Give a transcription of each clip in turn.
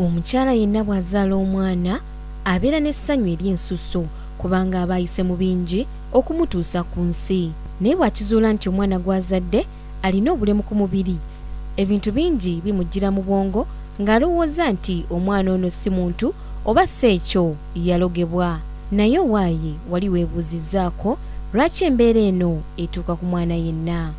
Omukyala yenna bw'azaala omwana abeera n'essanyu ery'ensusso kubanga aba ayise mu bingi okumutuusa ku nsi. Naye bw'akizuula nti omwana gw'azadde alina obulemu ku mubiri, ebintu bingi bimujjira mu bwongo ng'alowooza nti omwana ono si muntu oba si ekyo yalogebwa. Naye owaaye wali weebuuzizzaako lwaki embeera eno etuuka ku mwana yenna?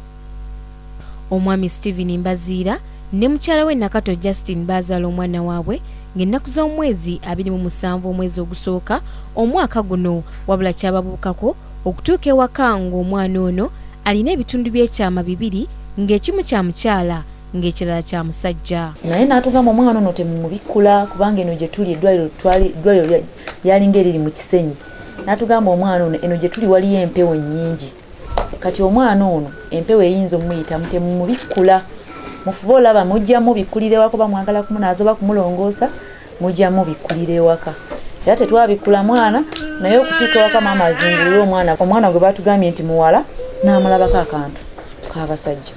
Omwami Stephen Mbaziira ne mukyala we Nakato Justin bazaala omwana waabwe ng'ennaku z'omwezi 27 omwezi ogusooka omwaka guno, wabula kyababuukako okutuuka ewaka ng'omwana ono alina ebitundu by'ekyama 2, ng'ekimu kya mukyala ng'ekirala kya musajja. Naye n'atugamba omwana ono temumubikkula kubanga eno gye tuli eddwaliro lyalinga eriri mu Kisenyi. N'atugamba omwana ono eno gye tuli waliyo empewo nnyingi, kati omwana ono empewo eyinza omuyitamu temumubikkula. Mufuba olaba mujjamu bikkulira ewaka oba mwagala kumunaaza oba kumulongoosa, mujjamu bikkulira ewaka. Era tetwabikkula mwana, naye okutuuka ewaka maama azungulire omwana gwe baatugambye nti muwala n'amulabako akantu k'abasajja.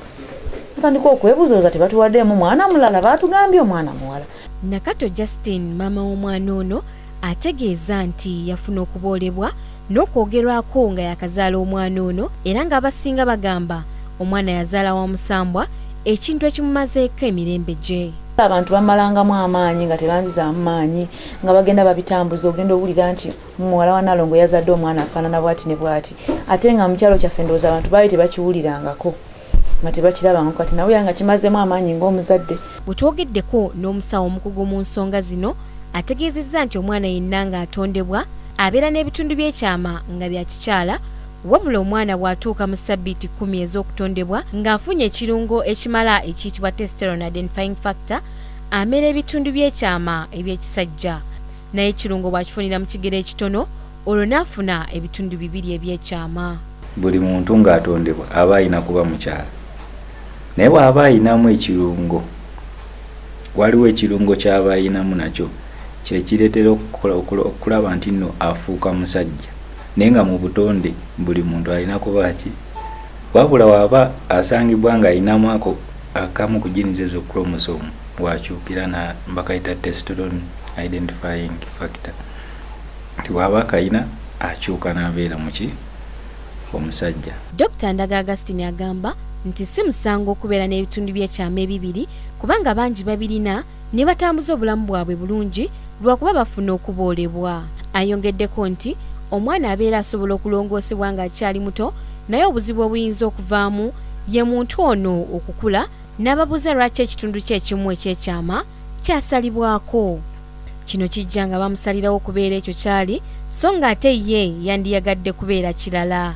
Natandika okwebuuza tebatuwaddeemu mwana mulala, baatugambye omwana muwala. Nakato Justin maama w'omwana ono ategeeza nti yafuna okuboolebwa n'okwogerwako nga yakazaala omwana ono, era ng'abasinga bagamba omwana yazaala wa musambwa, ekintu ekimumazeeko emirembe gye. Abantu bamalangamu amaanyi nga tebanzizaamu maanyi, nga bagenda babitambuza, ogenda owulira nti muwala wa Nalongo yazadde omwana afaanana bw'ati ne bw'ati, ate nga mu kyalo kyaffe ndowooza abantu baali tebakiwulirangako nga tebakirabanga, kati nawe nga kimazeemu amaanyi ng'omuzadde. Bwe twogeddeko n'omusawo omukugu mu nsonga zino, ategeezezza nti omwana yenna ng'atondebwa abeera n'ebitundu by'ekyama nga bya kikyala, wabula omwana bw'atuuka mu ssabbiiti 10 ez'okutondebwa ng'afunye ekirungo ekimala ekiyitibwa testosterone identifying factor, amera ebitundu by'ekyama eby'ekisajja. Naye ekirungo bw'akifunira mu kigero ekitono, olwo n'afuna ebitundu 2 eby'ekyama. Buli muntu ng'atondebwa aba alina kuba mukyala, naye bw'aba alinamu ekirungo, waliwo ekirungo ky'aba alinamu nakyo kyekireetera okulaba nti nno afuuka musajja. Naye nga mu butonde buli muntu alina kuba ki, wabula waaba asangibwa nga alinamu akamu ku genes ezo chromosome, bwakyukira na bakayita testosterone identifying factor, nti waaba kayina akyuka n'abeera muki omusajja. Dr. Ndaga Augustine agamba nti si musango okubeera n'ebitundu by'ekyama 2 kubanga bangi babirina ne batambuza obulamu bwabwe bulungi lwakuba bafuna okuboolebwa. Ayongeddeko nti omwana abeera asobola okulongoosebwa ng'akyali muto, naye obuzibu obuyinza okuvaamu ye muntu ono okukula n'ababuuza lwaki ekitundu kye ekimu eky'ekyama kyasalibwako. Kino kijja nga bamusalirawo okubeera ekyo kyali, so ng'ate ye yandiyagadde kubeera kirala.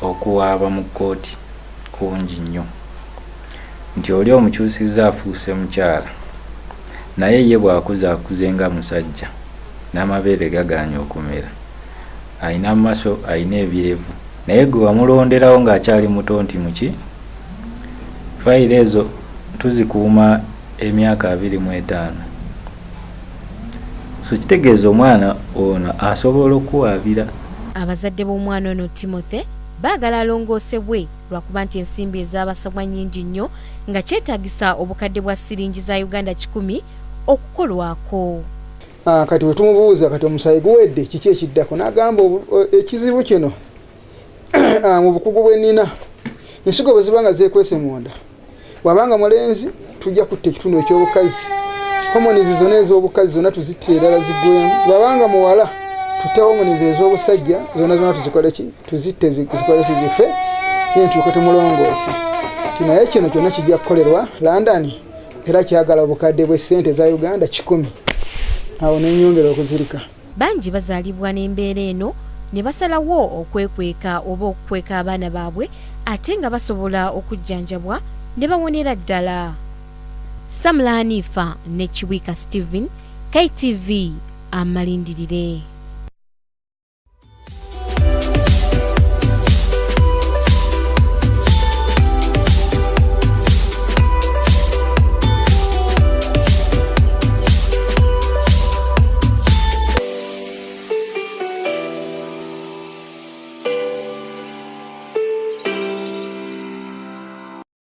Okuwaaba mu kkooti kungi nnyo, nti oli omukyusizza afuuse mukyala, naye ye bw'akuze nga musajja n'amabeere gagaanye okumera, alina amaso, alina ebirevu, naye gwe wamulonderawo ng'akyali muto nti muki, fayiro ezo tuzikuuma emyaka 25. So kitegeeza omwana ono asobola okuwaabira. Abazadde b'omwana ono Timothy baagala alongoosebwe lwakuba nti ensimbi ez'abasabwa nnyingi nnyo nga kyetaagisa obukadde bwa siringi za Uganda 10 okukolwako. Kati we tumubuuza kati omusayi guwedde kiki ekiddako, n'agamba ekizibu kino mu bukugu bwe nnina ensigo bwe ziba nga zeekwese munda, wabanga mulenzi tujja kutta ekitundu ekyobukazi, homonizi zonna ez'obukazi zonna tuzitte erala ziggwemu, wabanga muwala tutte homonizi ez'obusajja zonna tuzikole ki, tuzitte zikole kizife yentuuka tumulongoose. Naye kino kyonna kijja kukolerwa London era kyagala obukadde bw'essente za Uganda 10. Awo n'enyongera okuzirika. Bangi bazaalibwa n'embeera eno ne basalawo okwekweka oba okukweka abaana baabwe ate nga basobola okujjanjabwa ne bawonera ddala. Samla Hanifa ne Kiwika Stephen, KTV Amalindirire.